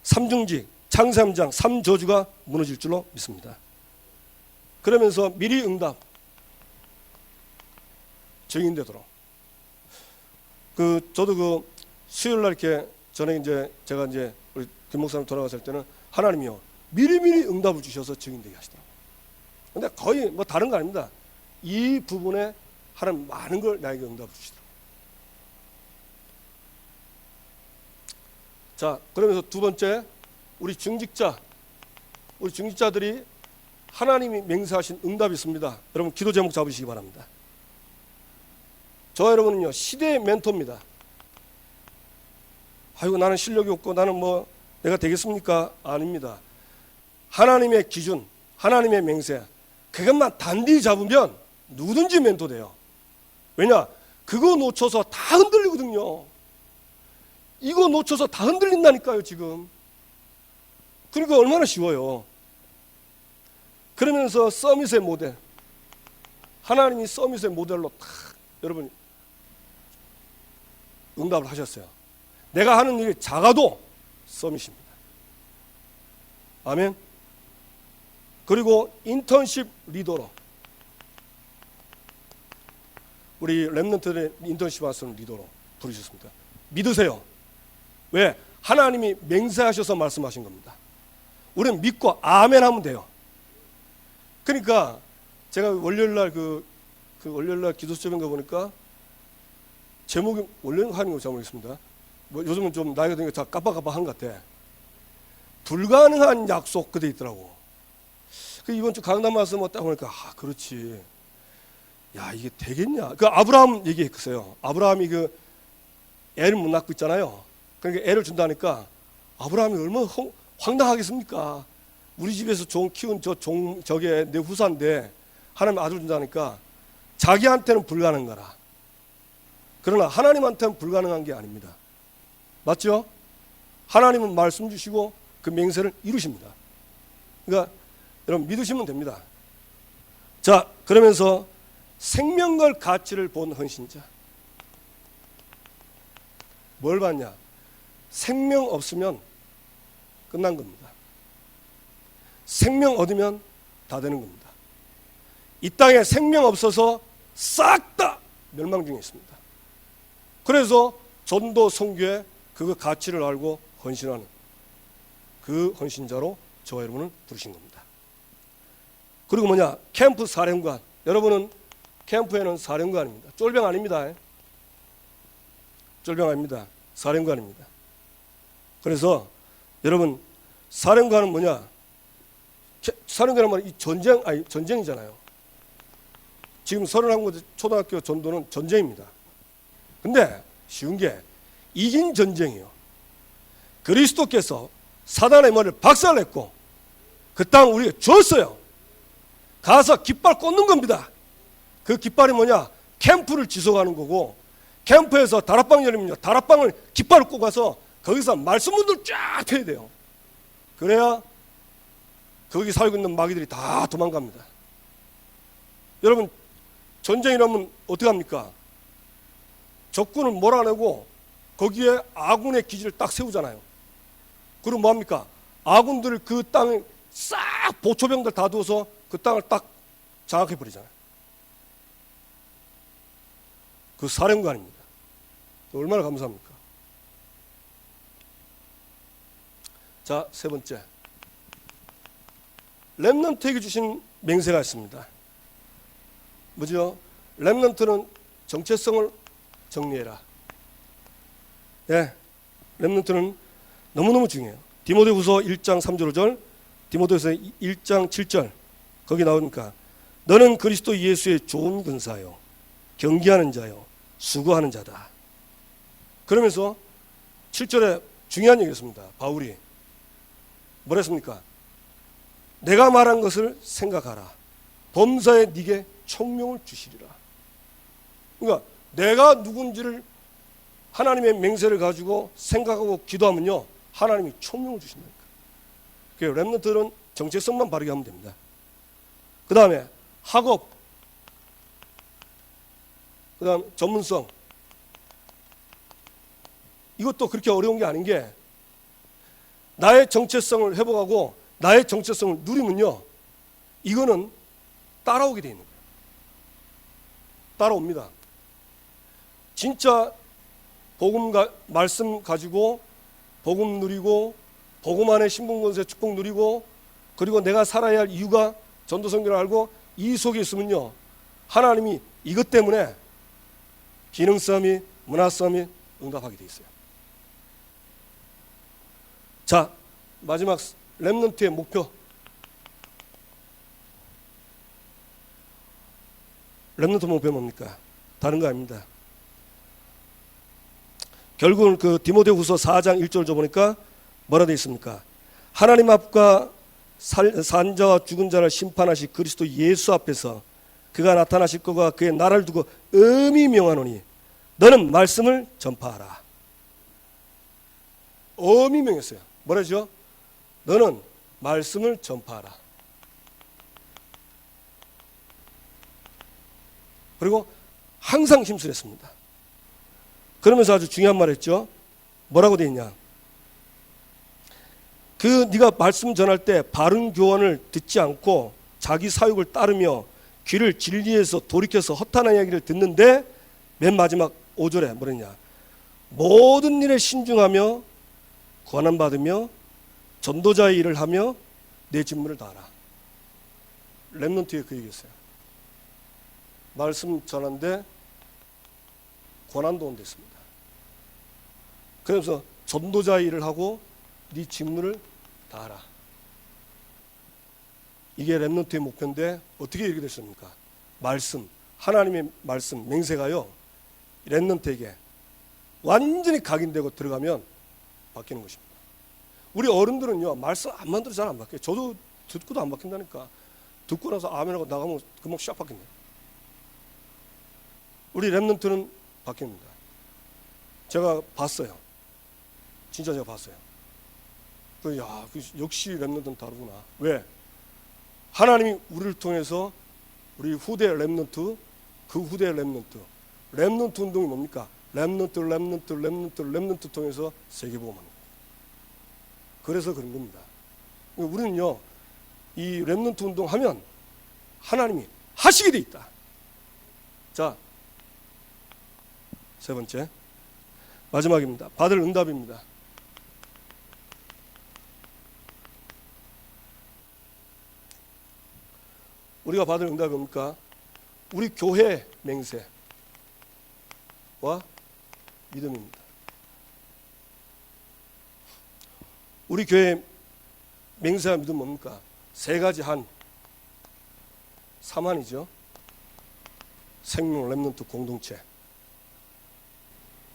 3중직, 창세 3장 3저주가 무너질 줄로 믿습니다. 그러면서 미리 응답, 증인되도록. 저도 수요일 날 이렇게 전에 제가 우리 김 목사님 돌아갔을 때는 하나님이요 미리미리 응답을 주셔서 증인되게 하시더라고요. 근데 거의 뭐 다른 거 아닙니다. 이 부분에 하나님 많은 걸 나에게 응답해 주시더라고요. 자, 그러면서 두 번째, 우리 중직자들이 하나님이 맹세하신 응답이 있습니다. 여러분 기도 제목 잡으시기 바랍니다. 저 여러분은요, 시대의 멘토입니다. 아이고 나는 실력이 없고 나는 뭐 내가 되겠습니까? 아닙니다. 하나님의 기준, 하나님의 맹세, 그것만 단디 잡으면 누구든지 멘토 돼요. 왜냐? 그거 놓쳐서 다 흔들리거든요. 이거 놓쳐서 다 흔들린다니까요 지금. 그러니까 얼마나 쉬워요. 그러면서 서밋의 모델, 하나님이 서밋의 모델로 딱 여러분 응답을 하셨어요. 내가 하는 일이 작아도 서밋입니다. 아멘. 그리고 인턴십 리더로, 우리 렘넌트들의 인턴십 하시는 리더로 부르셨습니다. 믿으세요. 왜? 하나님이 맹세하셔서 말씀하신 겁니다. 우리는 믿고 아멘 하면 돼요. 그러니까 제가 월요일날 그 월요일날 기도 수업인가 보니까 제목이 월요일 하는 거 잘 모르겠습니다. 뭐 요즘은 좀 나이가 드니까 다 깜빡깜빡한 것 같아. 불가능한 약속 그대 있더라고. 그 이번 주 강단 말씀 딱 보니까 그렇지. 야 이게 되겠냐? 그 아브라함 얘기했어요. 아브라함이 그 애를 못 낳고 있잖아요. 그러니까 애를 준다니까 아브라함이 얼마나 황당하겠습니까? 우리 집에서 종 키운 저게 내 후사인데 하나님 아들 준다니까 자기한테는 불가능한 거라. 그러나 하나님한테는 불가능한 게 아닙니다. 맞죠? 하나님은 말씀 주시고 그 맹세를 이루십니다. 그러니까 여러분 믿으시면 됩니다. 자, 그러면서 생명걸 가치를 본 헌신자. 뭘 봤냐? 생명 없으면 끝난 겁니다. 생명 얻으면 다 되는 겁니다. 이 땅에 생명 없어서 싹 다 멸망 중에 있습니다. 그래서 전도 선교에 그 가치를 알고 헌신하는 그 헌신자로 저와 여러분을 부르신 겁니다. 그리고 뭐냐? 캠프 사령관. 여러분은 캠프에는 사령관입니다. 쫄병 아닙니다. 쫄병 아닙니다. 사령관입니다. 그래서 여러분 사령관은 뭐냐? 사령관은 말이 전쟁이잖아요. 지금 31군데 초등학교 전도는 전쟁입니다. 근데 쉬운 게 이긴 전쟁이에요. 그리스도께서 사단의 머리를 박살냈고 그 땅 우리가 줬어요. 가서 깃발 꽂는 겁니다. 그 깃발이 뭐냐? 캠프를 지속하는 거고, 캠프에서 다락방 열리면요, 다락방을 깃발을 꽂아서 거기서 말씀문들 쫙 펴야 돼요. 그래야 거기 살고 있는 마귀들이 다 도망갑니다. 여러분 전쟁이라면 어떻게 합니까? 적군을 몰아내고 거기에 아군의 기지를 딱 세우잖아요. 그리고 뭐합니까? 아군들을 그 땅에 싹 보초병들 다 두어서 그 땅을 딱 장악해버리잖아요. 그 사령관입니다. 얼마나 감사합니까? 자, 세 번째, 렘넌트에게 주신 맹세가 있습니다. 뭐죠? 렘넌트는 정체성을 정리해라. 예, 렘넌트는 너무너무 중요해요. 디모데후서 1장 3절 5절, 디모데후서 1장 7절 거기 나오니까 너는 그리스도 예수의 좋은 군사요, 경계하는 자요, 수고하는 자다. 그러면서 7절에 중요한 얘기였습니다. 바울이 뭐라 했습니까? 내가 말한 것을 생각하라. 범사에 네게 총명을 주시리라. 그러니까 내가 누군지를 하나님의 맹세를 가지고 생각하고 기도하면요, 하나님이 총명을 주신다니까. 그래서 렘넌트들은 정체성만 바르게 하면 됩니다. 그 다음에 학업, 그 다음 전문성. 이것도 그렇게 어려운 게 아닌 게, 나의 정체성을 회복하고 나의 정체성을 누리면요, 이거는 따라오게 돼 있는 거예요. 따라옵니다. 진짜 복음 말씀 가지고 복음 누리고 복음 안에 신분권세 축복 누리고, 그리고 내가 살아야 할 이유가 전도성경을 알고 이 속에 있으면요, 하나님이 이것 때문에 기능성이, 문화성이 응답하게 돼 있어요. 자, 마지막 렘넌트의 목표. 렘넌트 목표 뭡니까? 다른 거 아닙니다. 결국은 그 디모데후서 4장 1절 보니까 뭐라 되어 있습니까? 하나님 앞과 산 자와 죽은 자를 심판하실 그리스도 예수 앞에서 그가 나타나실 것과 그의 나라를 두고 엄히 명하노니 너는 말씀을 전파하라. 엄히 명했어요. 뭐라죠? 너는 말씀을 전파하라. 그리고 항상 힘쓰랬습니다. 그러면서 아주 중요한 말 했죠. 뭐라고 되어 있냐? 네가 말씀 전할 때 바른 교훈을 듣지 않고 자기 사욕을 따르며 귀를 진리에서 돌이켜서 허탄한 이야기를 듣는데 맨 마지막 5절에 뭐랬냐? 모든 일에 신중하며 권한받으며 전도자의 일을 하며 내 직무를 다하라. 렘넌트에 그 얘기했어요. 말씀 전하는데 권한도 온댔습니다. 그래서 전도자의 일을 하고 네 직무를 다하라. 이게 렘넌트의 목표인데 어떻게 이렇게 됐습니까? 말씀, 하나님의 말씀, 맹세가요, 렘넌트에게 완전히 각인되고 들어가면 바뀌는 것입니다. 우리 어른들은요, 말씀 안 만들어 잘 안 바뀌어요. 저도 듣고도 안 바뀐다니까. 듣고 나서 아멘하고 나가면 금방 샥 바뀐대요. 우리 렘넌트는 바뀝니다. 제가 봤어요. 진짜 제가 봤어요. 역시 렘넌트는 다르구나. 왜? 하나님이 우리를 통해서 우리 후대 렘넌트, 그 후대 렘넌트 운동이 뭡니까? 렘넌트 통해서 세계복음하는 거예요. 그래서 그런 겁니다. 우리는요, 이 렘넌트 운동하면 하나님이 하시게 돼 있다. 자, 세 번째, 마지막입니다. 받을 응답입니다. 우리가 받을 응답이 뭡니까? 우리 교회 맹세와 믿음입니다. 우리 교회 맹세와 믿음 뭡니까? 세 가지 사만이죠. 생명 렘넌트 공동체.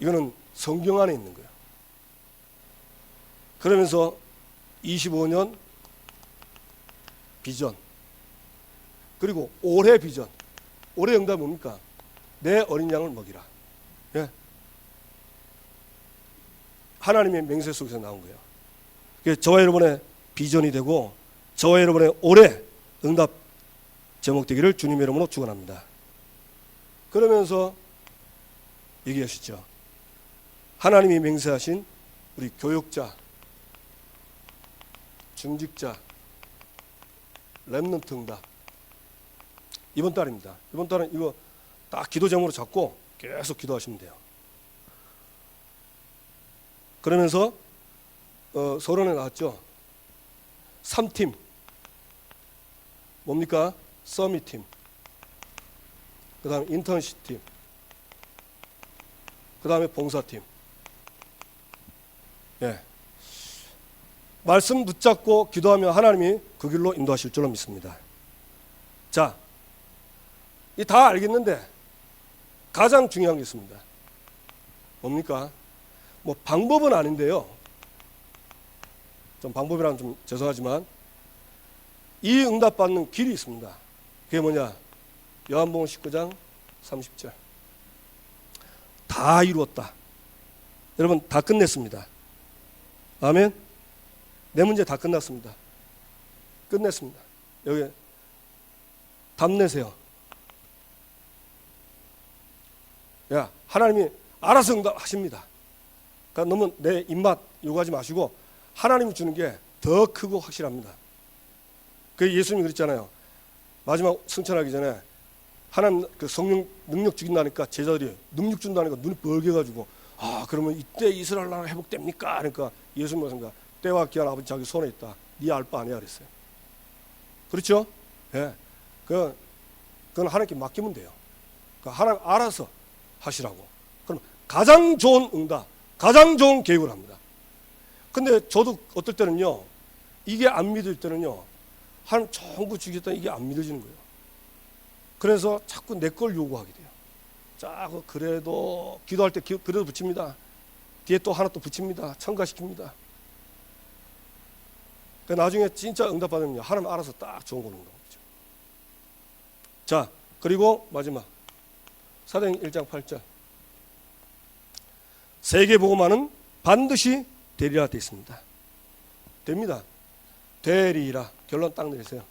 이거는 성경 안에 있는 거예요. 그러면서 25년 비전, 그리고 올해 비전. 올해 응답이 뭡니까? 내 어린 양을 먹이라. 예. 하나님의 맹세 속에서 나온 거예요. 그게 저와 여러분의 비전이 되고 저와 여러분의 올해 응답 제목 되기를 주님의 이름으로 축원합니다. 그러면서 얘기하시죠. 하나님이 맹세하신 우리 교역자, 중직자, 렘넌트 응답. 이번 달입니다. 이번 달은 이거 딱 기도 제목으로 잡고 계속 기도하시면 돼요. 그러면서 서론에 나왔죠. 3팀. 뭡니까? 서밋팀. 그 다음에 인턴십 팀. 그 다음에 봉사팀. 예. 말씀 붙잡고 기도하면 하나님이 그 길로 인도하실 줄로 믿습니다. 자, 이 다 알겠는데 가장 중요한 게 있습니다. 뭡니까? 뭐 방법은 아닌데요. 좀 방법이라면 좀 죄송하지만 이 응답받는 길이 있습니다. 그게 뭐냐? 요한복음 19장 30절. 다 이루었다. 여러분 다 끝냈습니다. 아멘. 내 문제 다 끝났습니다. 끝냈습니다. 여기 답내세요. 야, 하나님이 알아서 응답하십니다. 그러니까 너무 내 입맛 요구하지 마시고 하나님이 주는 게 더 크고 확실합니다. 그 예수님이 그랬잖아요. 마지막 승천하기 전에 하나님 그 성령 능력 주긴다니까 제자들이 능력 준다니까 눈이 벌게가지고 그러면 이때 이스라엘 나라 회복됩니까? 그러니까 예수님 말씀가 때와 기한 아버지 자기 손에 있다. 네 알 바 아니야 그랬어요. 그렇죠? 예, 그건 하나님께 맡기면 돼요. 하나님 알아서 하시라고. 그럼 가장 좋은 응답, 가장 좋은 계획을 합니다. 근데 저도 어떨 때는요, 이게 안 믿을 때는요, 하나님 좋은 거 주겠다, 이게 안 믿어지는 거예요. 그래서 자꾸 내 걸 요구하게 돼요. 자, 그래도 기도할 때 그래도 붙입니다. 뒤에 또 하나 또 붙입니다. 첨가시킵니다. 나중에 진짜 응답받으면 하나님 알아서 딱 좋은 걸 응답하죠. 자, 그리고 마지막 사도행 1장 8절, 세계복음화는 반드시 되리라 되어 있습니다. 됩니다. 되리라. 결론 딱 내리세요.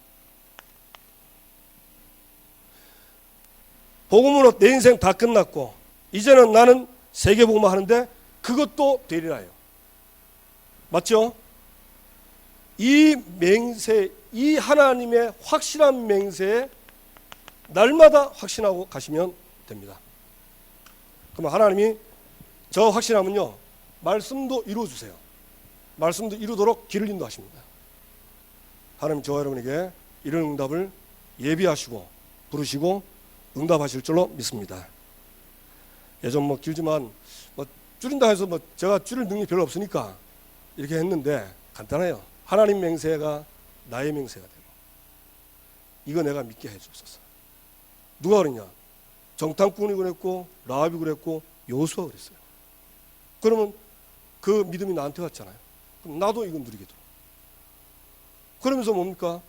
복음으로 내 인생 다 끝났고 이제는 나는 세계복음화 하는데 그것도 되리라요. 맞죠? 이 맹세, 이 하나님의 확실한 맹세에 날마다 확신하고 가시면 됩니다. 그러면 하나님이 저 확신하면요, 말씀도 이루어주세요. 말씀도 이루도록 길을 인도하십니다. 하나님 저와 여러분에게 이런 응답을 예비하시고 부르시고 응답하실 줄로 믿습니다. 예전 길지만 줄인다 해서 제가 줄일 능력이 별로 없으니까 이렇게 했는데 간단해요. 하나님 맹세가 나의 맹세가 되고 이거 내가 믿게 해주옵소서. 누가 그랬냐? 정탐꾼이 그랬고 라합이 그랬고 여호수아가 그랬어요. 그러면 그 믿음이 나한테 왔잖아요. 그럼 나도 이거 누리게 돼. 그러면서 뭡니까?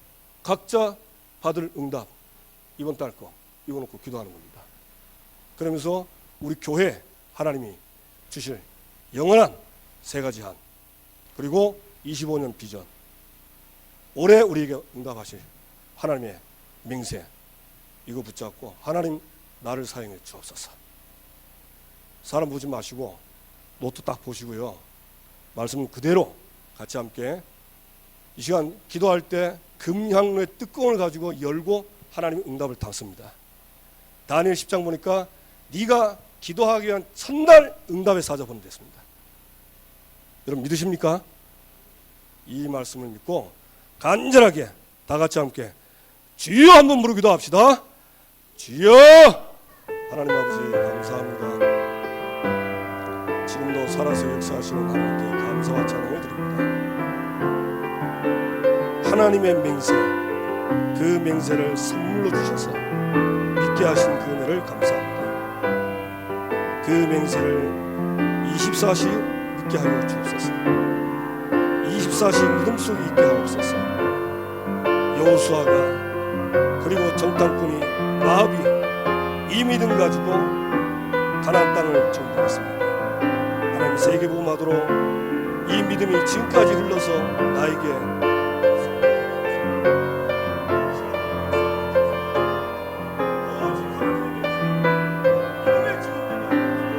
각자 받을 응답, 이번 달 거 이거 놓고 기도하는 겁니다. 그러면서 우리 교회 하나님이 주실 영원한 세 가지 한, 그리고 25년 비전, 올해 우리에게 응답하실 하나님의 맹세, 이거 붙잡고 하나님 나를 사용해 주옵소서. 사람 보지 마시고 노트 딱 보시고요, 말씀 그대로 같이 함께 이 시간 기도할 때 금향로의 뚜껑을 가지고 열고 하나님의 응답을 담습니다. 다니엘 10장 보니까 네가 기도하기 위한 첫날 응답의 사자 보내됐습니다. 여러분 믿으십니까? 이 말씀을 믿고 간절하게 다 같이 함께 주여 한번 부르고 기도합시다. 주여! 하나님 아버지 감사합니다. 지금도 살아서 역사하시는 하나님께 감사와 찬양을 드립니다. 하나님의 맹세, 그 맹세를 선물로 주셔서 믿게 하신 그 은혜를 감사합니다. 그 맹세를 24시 믿게 하여 주옵소서. 24시 믿음 속에 있게 하옵소서. 여호수아가 그리고 정탐꾼이 라합이 이 믿음 가지고 가나안 땅을 정복했습니다. 하나님 세계복음화도록 이 믿음이 지금까지 흘러서 나에게